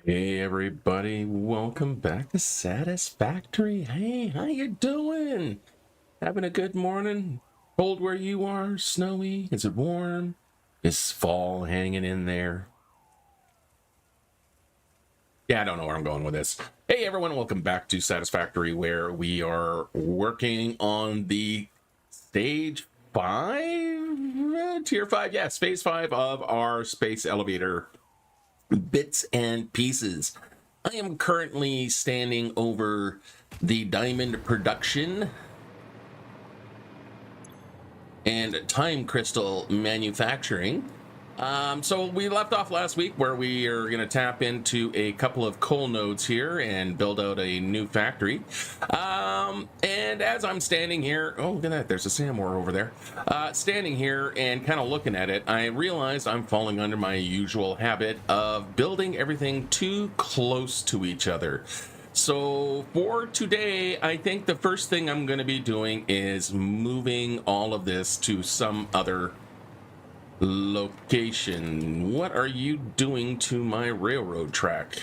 Hey everybody, welcome back to Satisfactory. Hey, how you doing? Having a good morning? Cold where you are? Snowy? Is it warm? Is fall hanging in there? Yeah, I don't know where I'm going with this. Hey everyone, welcome back to Satisfactory, where we are working on the stage 5? Tier 5, yes, phase 5 of our space elevator bits and pieces. I am currently standing over the diamond production and time crystal manufacturing. So we left off last week where we are going to tap into a couple of coal nodes here and build out a new factory. And as I'm standing here, oh, look at that, there's a Samwar over there. Standing here and kind of looking at it, I realized I'm falling under my usual habit of building everything too close to each other. So for today, I think the first thing I'm going to be doing is moving all of this to some other location. What are you doing to my railroad track?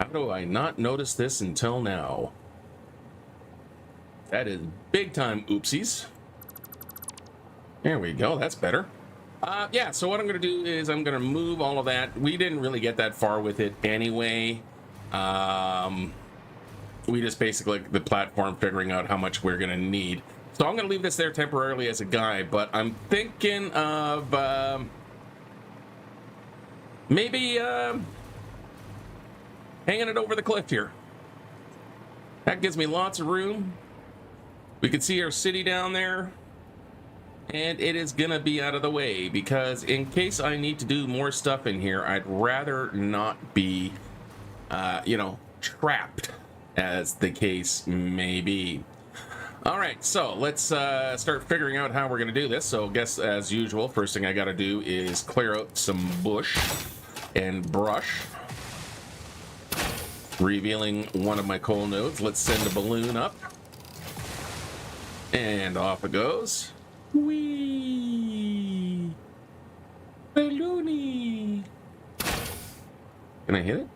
How do I not notice this until now? That is big time oopsies. There we go, that's better. Yeah, so what I'm going to do is I'm going to move all of that. We didn't really get that far with it anyway. We just basically the platform figuring out how much we're going to need. So I'm going to leave this there temporarily as a guide, but I'm thinking of maybe hanging it over the cliff here. That gives me lots of room. We can see our city down there, and it is going to be out of the way because in case I need to do more stuff in here, I'd rather not be, trapped, as the case may be. All right, so let's start figuring out how we're going to do this. So I guess, as usual, first thing I got to do is clear out some bush and brush, revealing one of my coal nodes. Let's send a balloon up, and off it goes. Whee! Balloony! Can I hit it?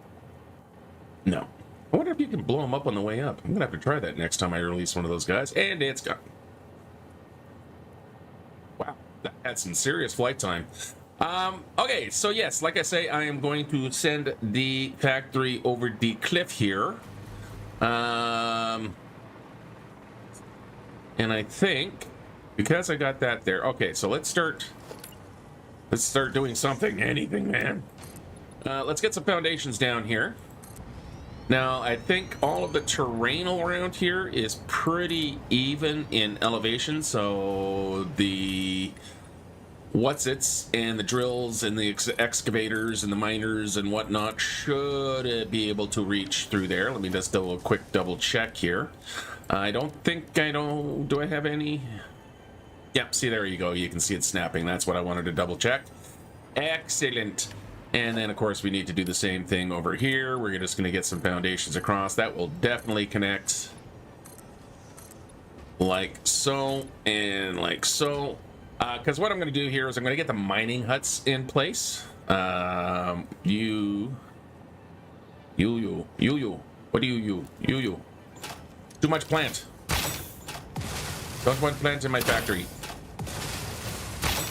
No. I wonder if you can blow them up on the way up. I'm gonna have to try that next time I release one of those guys. And it's gone. Wow, that had some serious flight time. Okay, so yes, like I say, I am going to send the factory over the cliff here. And I think because I got that there. Okay, so let's start doing something. Anything, man. Let's get some foundations down here. Now, I think all of the terrain around here is pretty even in elevation, so the what's-its and the drills and the excavators and the miners and whatnot should be able to reach through there. Let me just do a quick double check here. I don't think do I have any? Yep, see, there you go. You can see it snapping. That's what I wanted to double check. Excellent. And then, of course, we need to do the same thing over here. We're just going to get some foundations across. That will definitely connect like so and like so. Because what I'm going to do here is I'm going to get the mining huts in place. What do you? Too much plant. Don't want plants in my factory.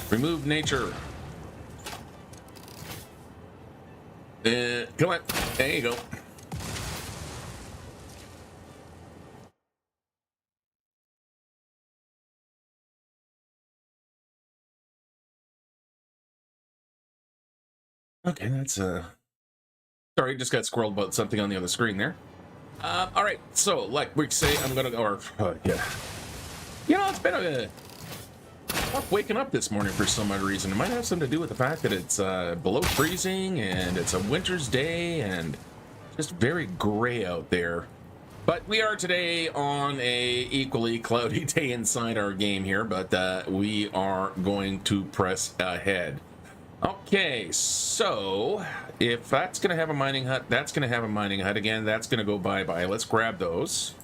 Remove nature. Come on. There you go. Okay, that's sorry, just got squirreled about something on the other screen there. All right, so like we say, I'm gonna go. Yeah. It's been a tough waking up this morning for some odd reason. It might have something to do with the fact that it's below freezing and it's a winter's day and just very gray out there. But we are today on a equally cloudy day inside our game here, but we are going to press ahead. Okay, so if that's going to have a mining hut, that's going to have a mining hut again. That's going to go bye-bye. Let's grab those.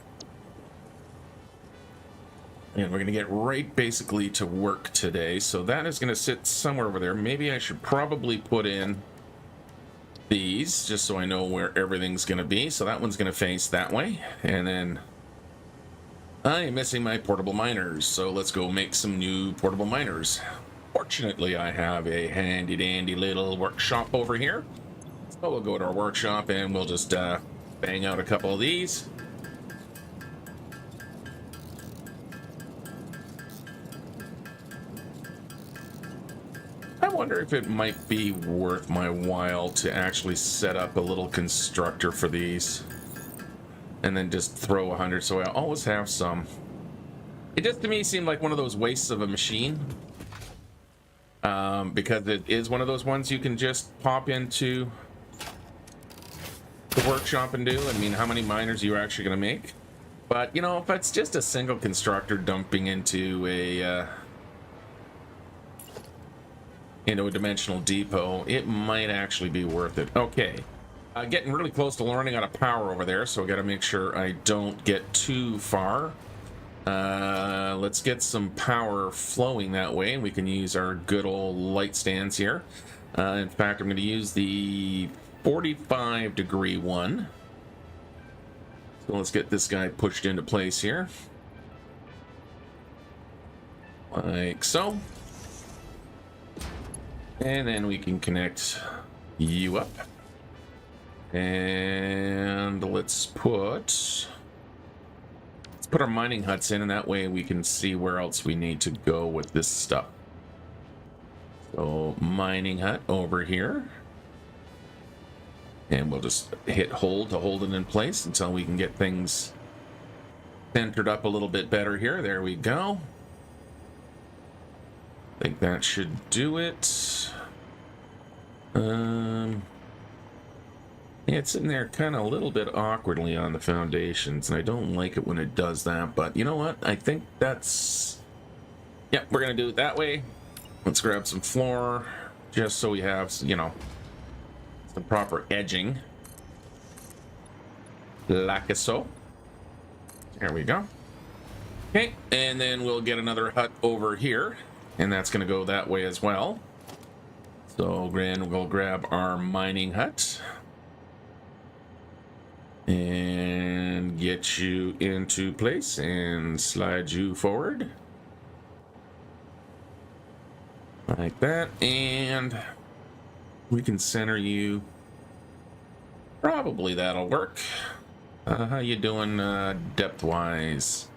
And we're going to get right basically to work today. So that is going to sit somewhere over there. Maybe I should probably put in these just so I know where everything's going to be. So that one's going to face that way. And then I am missing my portable miners. So let's go make some new portable miners. Fortunately, I have a handy dandy little workshop over here. So we'll go to our workshop and we'll just bang out a couple of these. I wonder if it might be worth my while to actually set up a little constructor for these and then just throw 100 so I always have some. It just to me seemed like one of those wastes of a machine, because it is one of those ones you can just pop into the workshop and do. I mean, how many miners are you actually going to make? But, you know, if it's just a single constructor dumping into a dimensional depot, it might actually be worth it. Okay, getting really close to running out of power over there, so I got to make sure I don't get too far. Let's get some power flowing that way, and we can use our good old light stands here. In fact, I'm going to use the 45-degree one. So let's get this guy pushed into place here. Like so. And then we can connect you up. And let's put our mining huts in, and that way we can see where else we need to go with this stuff. So mining hut over here. And we'll just hit hold to hold it in place until we can get things centered up a little bit better here. There we go. I think that should do it. Yeah, it's sitting there kind of a little bit awkwardly on the foundations, and I don't like it when it does that, but you know what? I think that's... Yeah, we're going to do it that way. Let's grab some floor, just so we have, you know, some proper edging. Like so. There we go. Okay, and then we'll get another hut over here, and that's going to go that way as well. So then we'll grab our mining hut and get you into place and slide you forward like that, and we can center you. Probably that'll work. How you doing depth wise?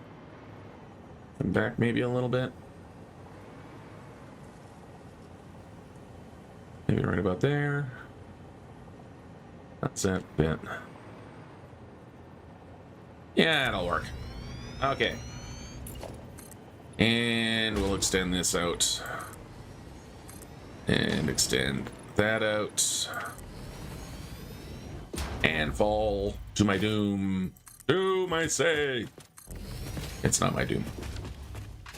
Come back maybe a little bit. Maybe right about there. That's that bit. Yeah, it'll work. Okay. And we'll extend this out. And extend that out. And fall to my doom. Doom, I say. It's not my doom.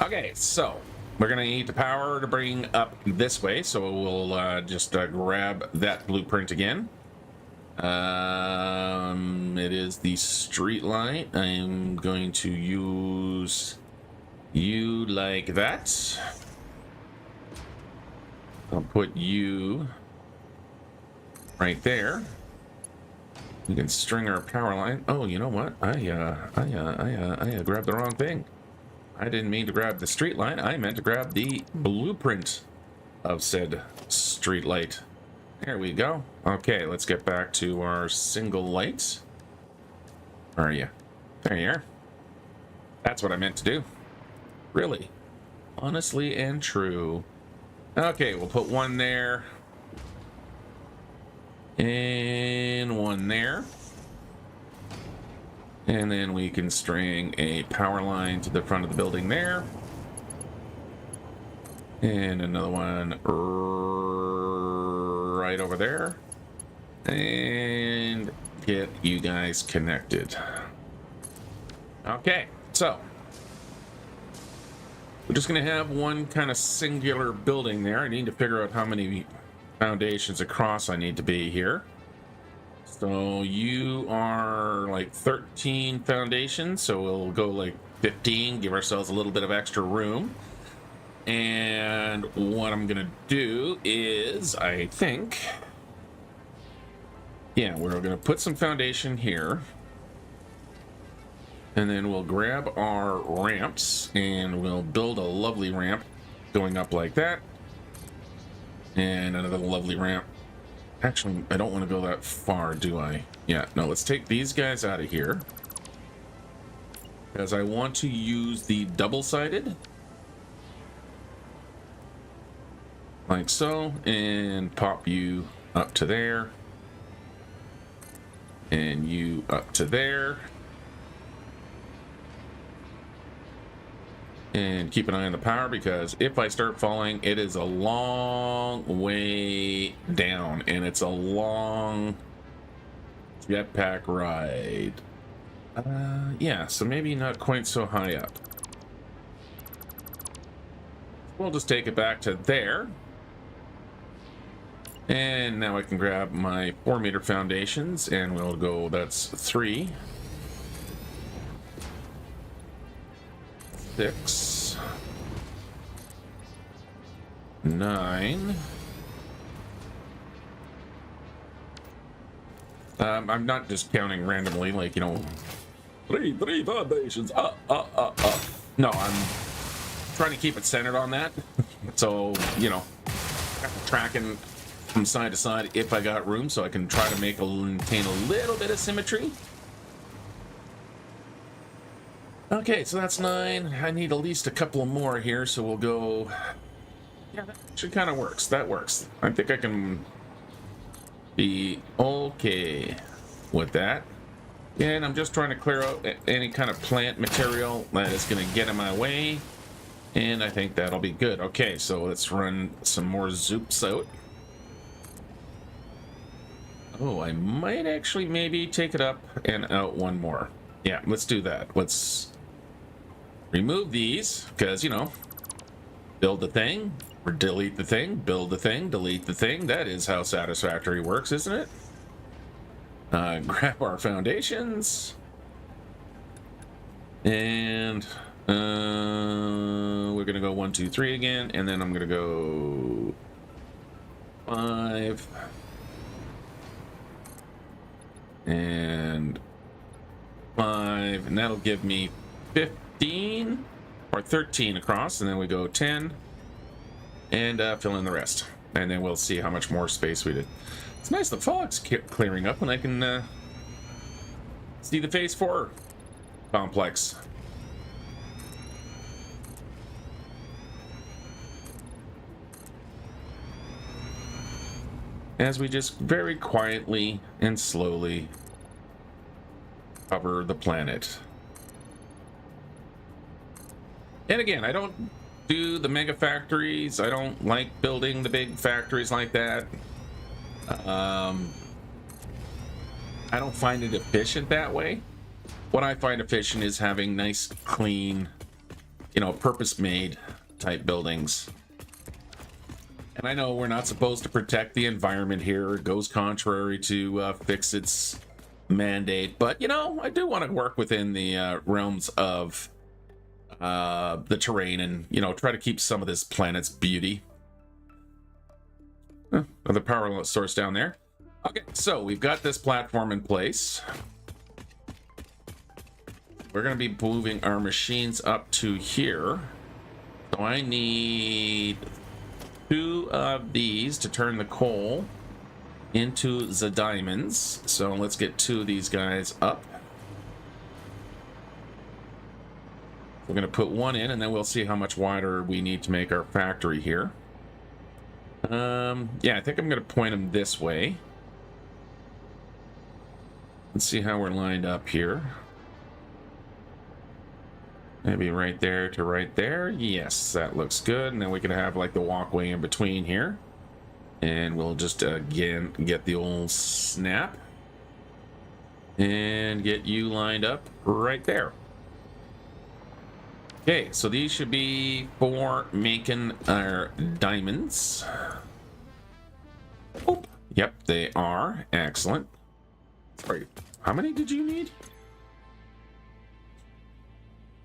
Okay, so we're going to need the power to bring up this way. So we'll just grab that blueprint again. It is the street light. I'm going to use you like that. I'll put you right there. We can string our power line. Oh, you know what? I grabbed the wrong thing. I didn't mean to grab the street line. I meant to grab the blueprint of said street light. There we go. Okay, let's get back to our single light. Where are you? There you are. That's what I meant to do. Really. Honestly and true. Okay, we'll put one there. And one there. And then we can string a power line to the front of the building there. And another one right over there. And get you guys connected. Okay, so we're just going to have one kind of singular building there. I need to figure out how many foundations across I need to be here. So you are like 13 foundations, so we'll go like 15, give ourselves a little bit of extra room. And what I'm gonna do is, I think, yeah, we're gonna put some foundation here. And then we'll grab our ramps and we'll build a lovely ramp going up like that. And another lovely ramp. Actually, I don't want to go that far, do I? Yeah, no, let's take these guys out of here. Because I want to use the double-sided. Like so. And pop you up to there. And you up to there. And keep an eye on the power, because if I start falling, it is a long way down, and it's a long jetpack ride. Yeah, so maybe not quite so high up. We'll just take it back to there. And now I can grab my 4-meter foundations, and we'll go, that's 3. 6, 9. I'm not just counting randomly, like, you know, three foundations. No, I'm trying to keep it centered on that. So, you know, tracking from side to side if I got room, so I can try to maintain a little bit of symmetry. Okay, so that's 9. I need at least a couple more here, so we'll go... Yeah, that actually kind of works. That works. I think I can be okay with that. And I'm just trying to clear out any kind of plant material that is going to get in my way. And I think that'll be good. Okay, so let's run some more zoops out. Oh, I might actually maybe take it up and out one more. Yeah, let's do that. Let's remove these, because, you know, build the thing, or delete the thing, build the thing, delete the thing. That is how Satisfactory works, isn't it? Grab our foundations. And we're going to go 1, 2, 3 again, and then I'm going to go 5. And 5, and that'll give me 15 or 13 across, and then we go 10 and fill in the rest, and then we'll see how much more space we did. It's nice the fog's clearing up and I can see the phase 4 complex. As we just very quietly and slowly cover the planet. And again, I don't do the mega factories. I don't like building the big factories like that. I don't find it efficient that way. What I find efficient is having nice, clean, you know, purpose-made type buildings. And I know we're not supposed to protect the environment here. It goes contrary to FICSIT's mandate. But, you know, I do want to work within the realms of the terrain and, you know, try to keep some of this planet's beauty. Another power source down there. Okay, so we've got this platform in place. We're going to be moving our machines up to here. So I need 2 of these to turn the coal into the diamonds. So let's get 2 of these guys up. We're going to put 1 in, and then we'll see how much wider we need to make our factory here. Yeah, I think I'm going to point them this way. Let's see how we're lined up here. Maybe right there to right there. Yes, that looks good. And then we can have like the walkway in between here. And we'll just again get the old snap. And get you lined up right there. Okay, so these should be for making our diamonds. Oh, yep, they are. Excellent. Sorry, how many did you need?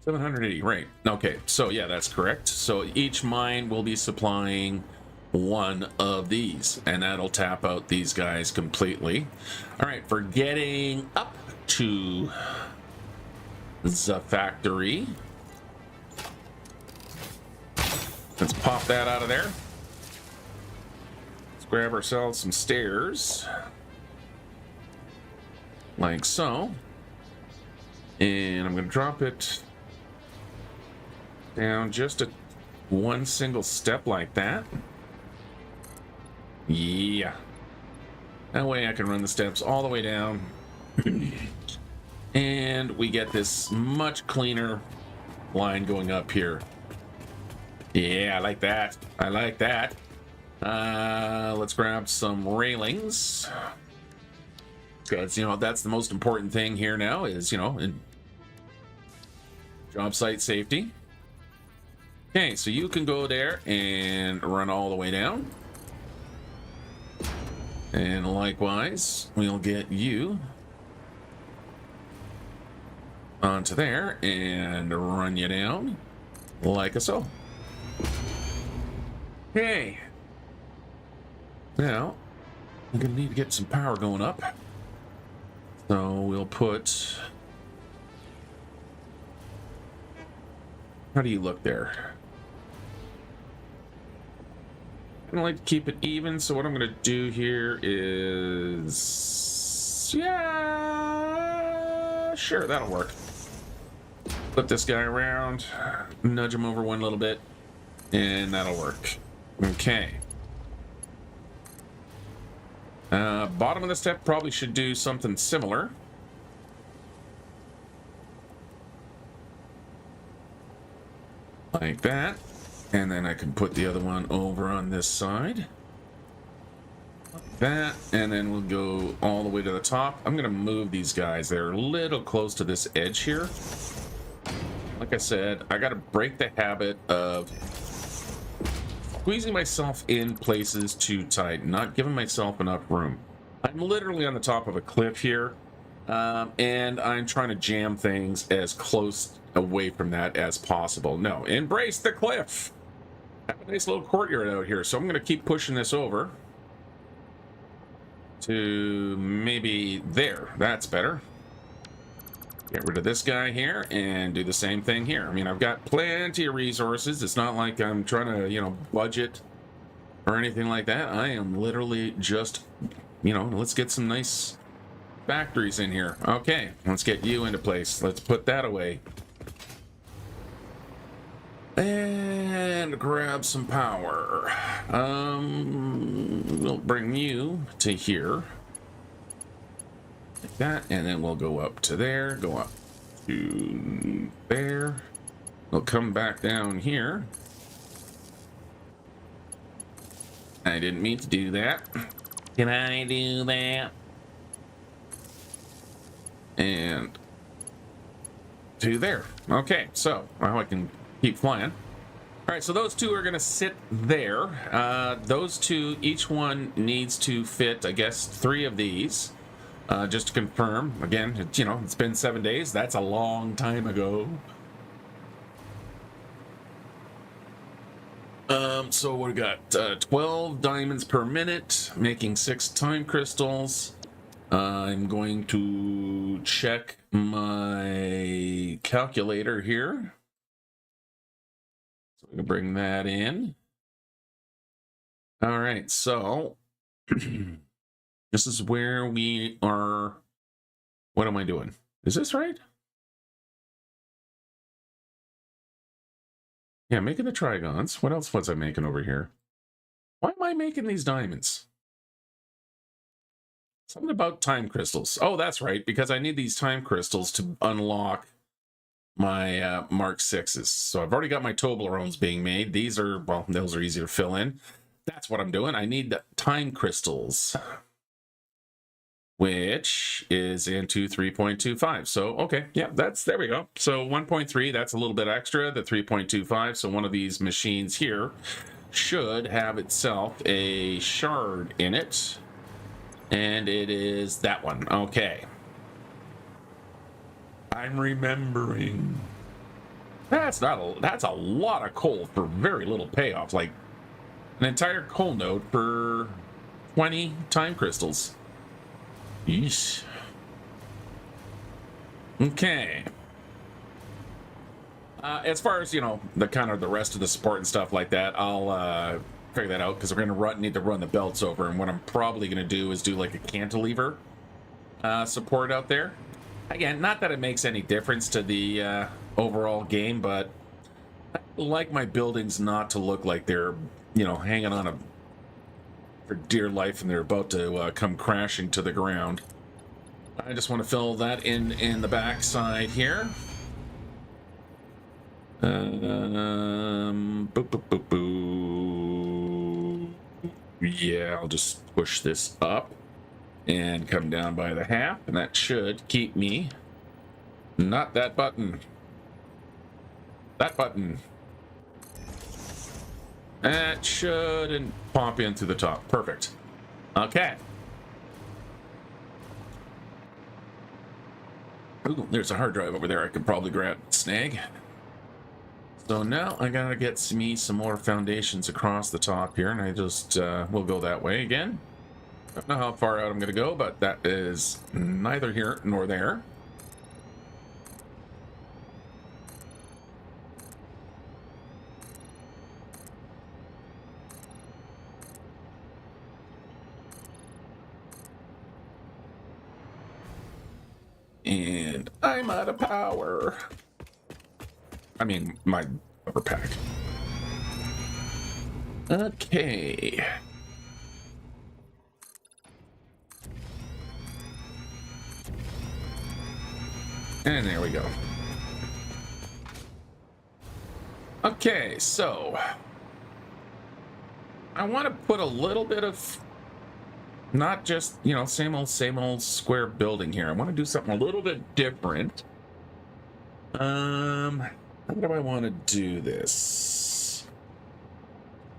780, right. Okay, so yeah, that's correct. So each mine will be supplying one of these, and that'll tap out these guys completely. All right, for getting up to the factory, let's pop that out of there. Let's grab ourselves some stairs, like so. And I'm going to drop it down just one single step like that. Yeah. That way I can run the steps all the way down. And we get this much cleaner line going up here. Yeah, I like that. I like that. Let's grab some railings. Because, you know, that's the most important thing here now is, you know, in job site safety. Okay, so you can go there and run all the way down. And likewise, we'll get you onto there and run you down like so. Okay. Now, I'm gonna need to get some power going up. So we'll put... How do you look there? I like to keep it even, so what I'm going to do here is... Yeah, sure, that'll work. Flip this guy around, nudge him over one little bit, and that'll work. Okay. Bottom of the step probably should do something similar. Like that. And then I can put the other one over on this side. Like that. And then we'll go all the way to the top. I'm going to move these guys. They're a little close to this edge here. Like I said, I got to break the habit of squeezing myself in places too tight, not giving myself enough room. I'm literally on the top of a cliff here, and I'm trying to jam things as close away from that as possible. No, embrace the cliff. Have a nice little courtyard out here, so I'm going to keep pushing this over to maybe there. That's better. Get rid of this guy here and do the same thing here. I mean, I've got plenty of resources. It's not like I'm trying to, you know, budget or anything like that. I am literally just, you know, let's get some nice factories in here. Okay, let's get you into place. Let's put that away. And grab some power. We'll bring you to here. Like that, and then we'll go up to there, go up to there. We'll come back down here. I didn't mean to do that. Can I do that? And to there. Okay, so now I can keep flying. All right, so those two are going to sit there. Those two, each one needs to fit, I guess, 3 of these. Just to confirm, again, you know, it's been 7 days. That's a long time ago. So we got 12 diamonds per minute, making 6 time crystals. I'm going to check my calculator here. So I'm going to bring that in. All right, so this is where we are. What am I doing? Is this right? Yeah, making the trigons. What else was I making over here? Why am I making these diamonds? Something about time crystals. Oh, that's right, because I need these time crystals to unlock my Mark 6s. So I've already got my Toblerones being made. These are, well, those are easy to fill in. That's what I'm doing. I need the time crystals, which is into 3.25. So, okay, yeah, there we go. So 1.3, that's a little bit extra, the 3.25. So one of these machines here should have itself a shard in it. And it is that one. Okay. I'm remembering. That's a lot of coal for very little payoff. Like an entire coal node for 20 time crystals. Yeesh. Okay. As far as, you know, the kind of the rest of the support and stuff like that, I'll figure that out, because we're going to need to run the belts over, and what I'm probably going to do is do like a cantilever support out there. Again, not that it makes any difference to the overall game, but I like my buildings not to look like they're, you know, hanging on for dear life and they're about to come crashing to the ground. I just want to fill that in the back side here. Boop, boop, boop, boop. Yeah, I'll just push this up and come down by the half, and that should keep me. Not that button. That button. That shouldn't pop in through the top. Perfect. Okay. Ooh, there's a hard drive over there I could probably grab, snag. So now I gotta get me some more foundations across the top here, and I just will go that way again. Don't know how far out I'm gonna go, but that is neither here nor there. And I'm out of power. I mean, my upper pack. Okay. And there we go. Okay, so I want to put a little bit of, not just, you know, same old square building here. I want to do something a little bit different. How do I want to do this?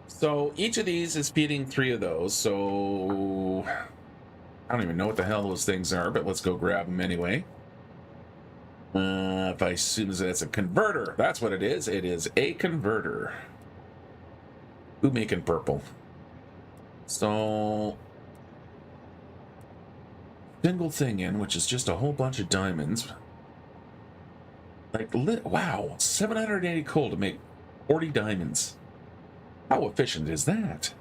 So each of these is feeding 3 of those, so I don't even know what the hell those things are, but let's go grab them anyway. If I assume that it's a converter, that's what it is. It is a converter. Who making purple? So single thing in, which is just a whole bunch of diamonds. Like, wow, 780 coal to make 40 diamonds. How efficient is that?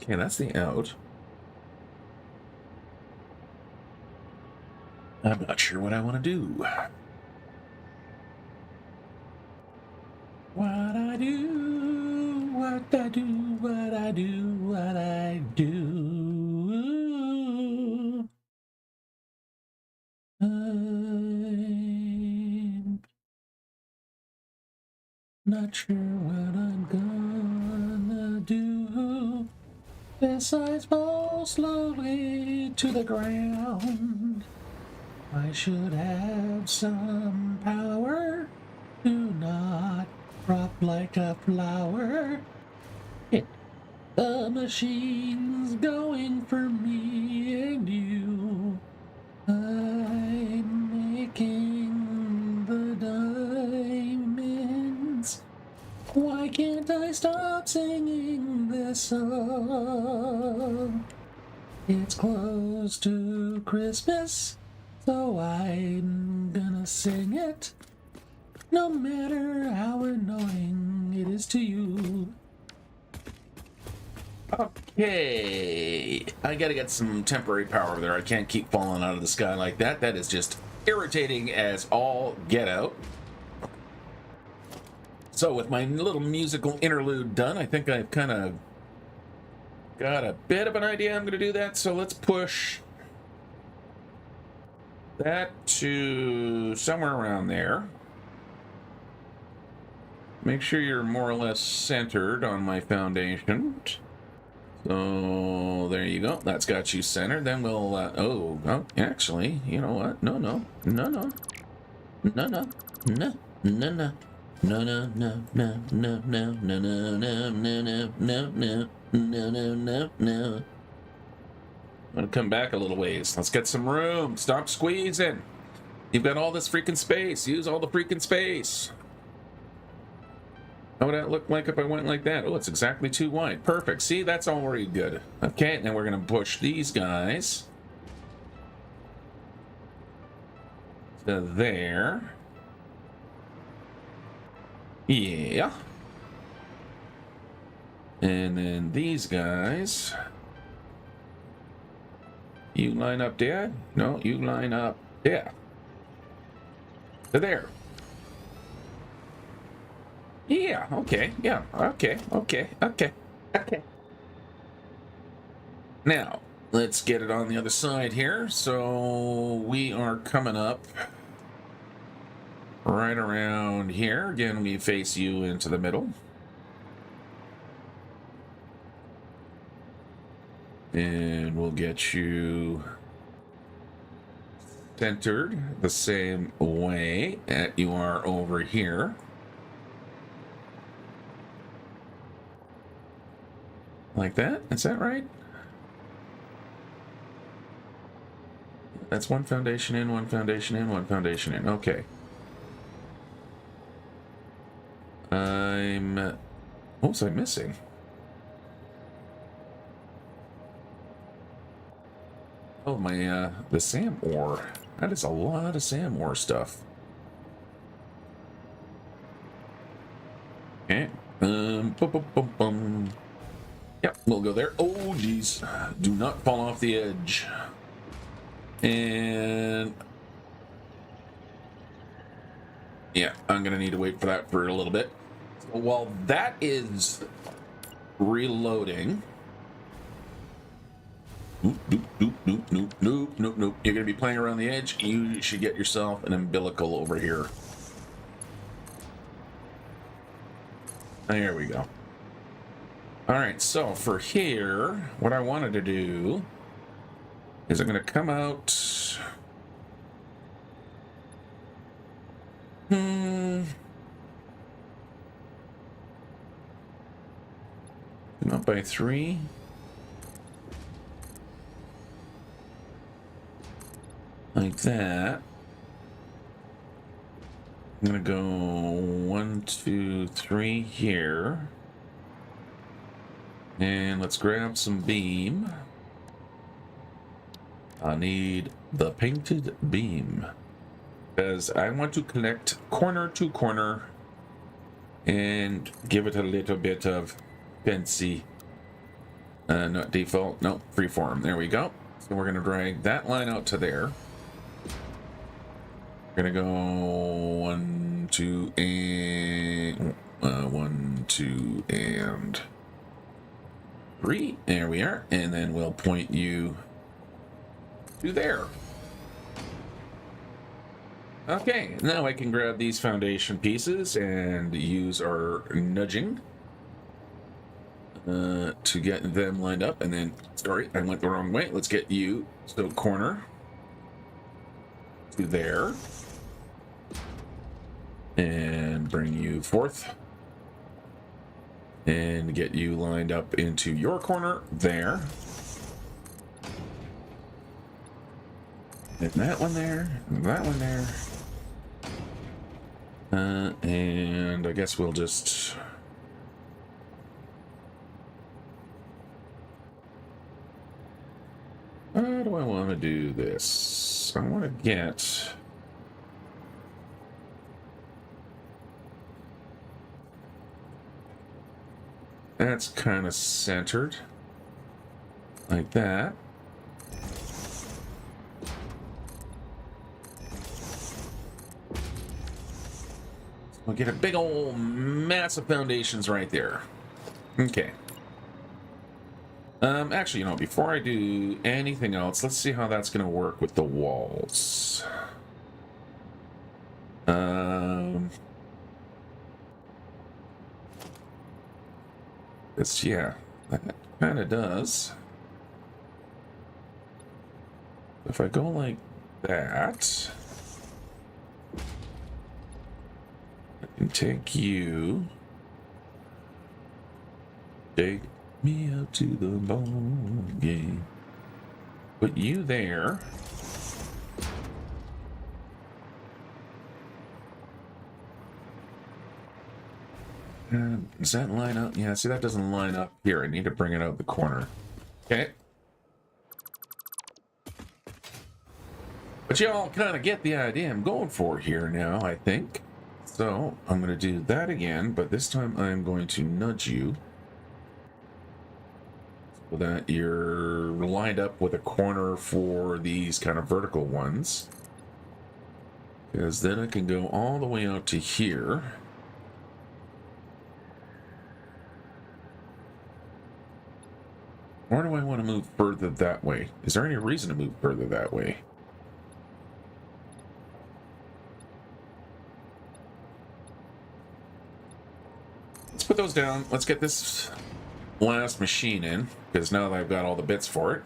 Okay, that's the out. I'm not sure what I want to do. What I do, what I do, what I do, what I do. I'm not sure what I'm gonna do. Besides fall slowly to the ground. I should have some power. Do not drop like a flower. The machine's going for me and you. I'm making the diamonds. Why can't I stop singing this song? It's close to Christmas, so I'm gonna sing it, no matter how annoying it is to you. Okay, I gotta get some temporary power there. I can't keep falling out of the sky like that. That is just irritating as all get out. So with my little musical interlude done, I think I've kind of got a bit of an idea I'm gonna do that. So let's push that to somewhere around there. Make sure you're more or less centered on my foundation. So there you go. That's got you centered. Then we'll oh, actually, you know what? No. No. No. I'm gonna come back a little ways. Let's get some room. Stop squeezing. You've got all this freaking space. Use all the freaking space. How would that look like if I went like that? Oh, it's exactly too wide. Perfect. See, that's already good. Okay, now we're gonna push these guys to there. Yeah. And then these guys. You line up there? No, you line up there. To there. Yeah, okay, yeah, okay. Now, let's get it on the other side here. So we are coming up right around here. Again, we face you into the middle. And we'll get you centered the same way that you are over here. Like that? Is that right? That's one foundation in, one foundation in, one foundation in. Okay. What was I missing? Oh, my, the SAM ore. That is a lot of SAM ore stuff. Okay. Yep, we'll go there. Oh, geez. Do not fall off the edge. And... yeah, I'm going to need to wait for that for a little bit. So while that is reloading... Nope. You're going to be playing around the edge. You should get yourself an umbilical over here. There we go. All right, so for here, what I wanted to do is I'm going to come out. Come out by 3. Like that. I'm going to go 1, 2, 3 here. And let's grab some beam. I need the painted beam, because I want to connect corner to corner and give it a little bit of fancy, not default, no, freeform. There we go. So we're going to drag that line out to there. We're going to go 1, 2, and 1, 2, and 3. There we are. And then we'll point you to there. Okay, now I can grab these foundation pieces and use our nudging to get them lined up. And then, sorry, I went the wrong way. Let's get you, so corner to there. And bring you forth. And get you lined up into your corner there. And that one there, and that one there. And I guess we'll just... how do I want to do this? I want to get... that's kind of centered. Like that. We'll get a big old massive foundations right there. Okay. Actually, you know, before I do anything else, let's see how that's going to work with the walls. It's, yeah, that kind of does. If I go like that, I can take you, take me out to the ball game. Put you there. Does that line up? Yeah, see, that doesn't line up here. I need to bring it out the corner. Okay. But y'all kind of get the idea I'm going for here now, I think. So I'm going to do that again, but this time I'm going to nudge you so that you're lined up with a corner for these kind of vertical ones. Because then I can go all the way out to here. Or do I want to move further that way? Is there any reason to move further that way? Let's put those down. Let's get this last machine in, because now that I've got all the bits for it,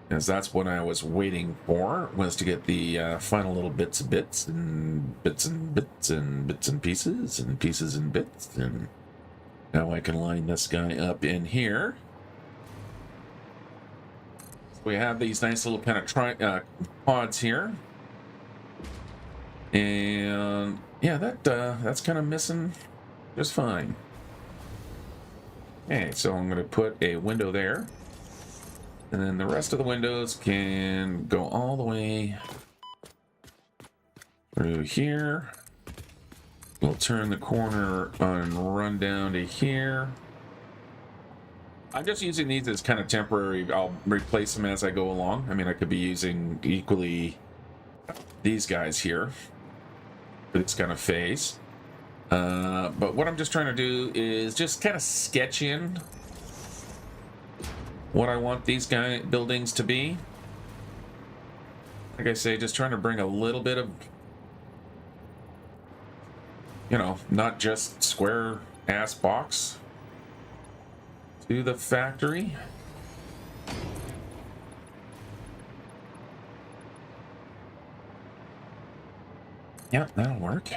because that's what I was waiting for, was to get the final little bits and bits and bits and bits and bits and pieces and pieces and bits. And now I can line this guy up in here. We have these nice little kind of pods here, and yeah, that's kind of missing just fine. Okay, so I'm going to put a window there, and then the rest of the windows can go all the way through here. We'll turn the corner and run down to here. I'm just using these as kind of temporary. I'll replace them as I go along. I mean, I could be using equally these guys here for this kind of phase. But what I'm just trying to do is just kind of sketch in what I want these buildings to be. Like I say, just trying to bring a little bit of, you know, not just square ass box to the factory. Yep, that'll work.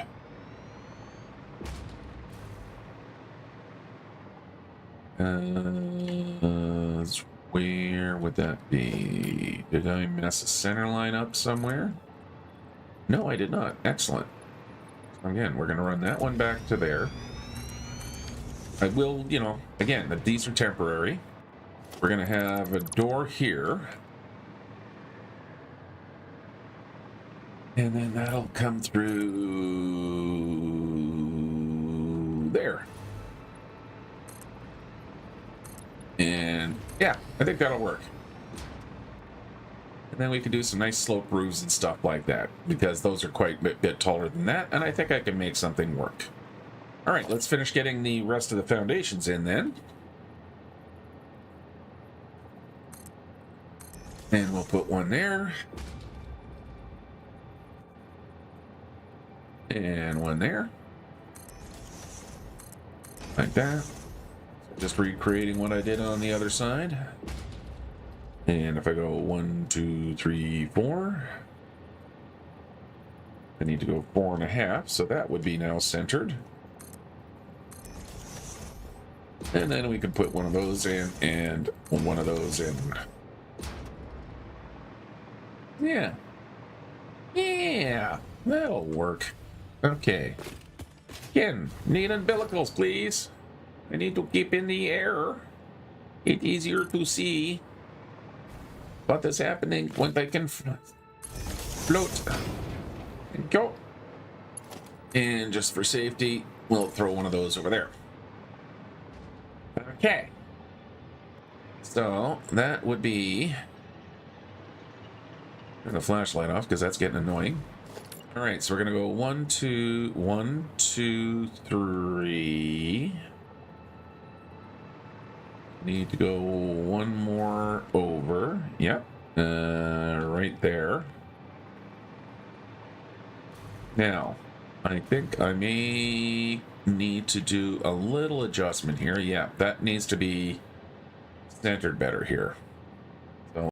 Where would that be? Did I mess a center line up somewhere? No, I did not. Excellent. Again, we're going to run that one back to there. I will, you know, again, these are temporary. We're going to have a door here. And then that'll come through there. And yeah, I think that'll work. And then we can do some nice slope roofs and stuff like that, because those are quite a bit taller than that, and I think I can make something work. All right, let's finish getting the rest of the foundations in then. And we'll put one there. And one there. Like that. Just recreating what I did on the other side. And if I go 1, 2, 3, 4, I need to go 4.5, so that would be now centered. And then we can put one of those in and one of those in. Yeah. Yeah, that'll work. Okay. Again, need umbilicals, please. I need to keep in the air. It's easier to see what is happening when they can float. And go. And just for safety, we'll throw one of those over there. Okay. So that would be... Turn the flashlight off because that's getting annoying. All right, so we're gonna go 1, 2, 1, 2, 3. Need to go one more over. Yep. Right there. Now, I think I may need to do a little adjustment here. Yeah, that needs to be centered better here.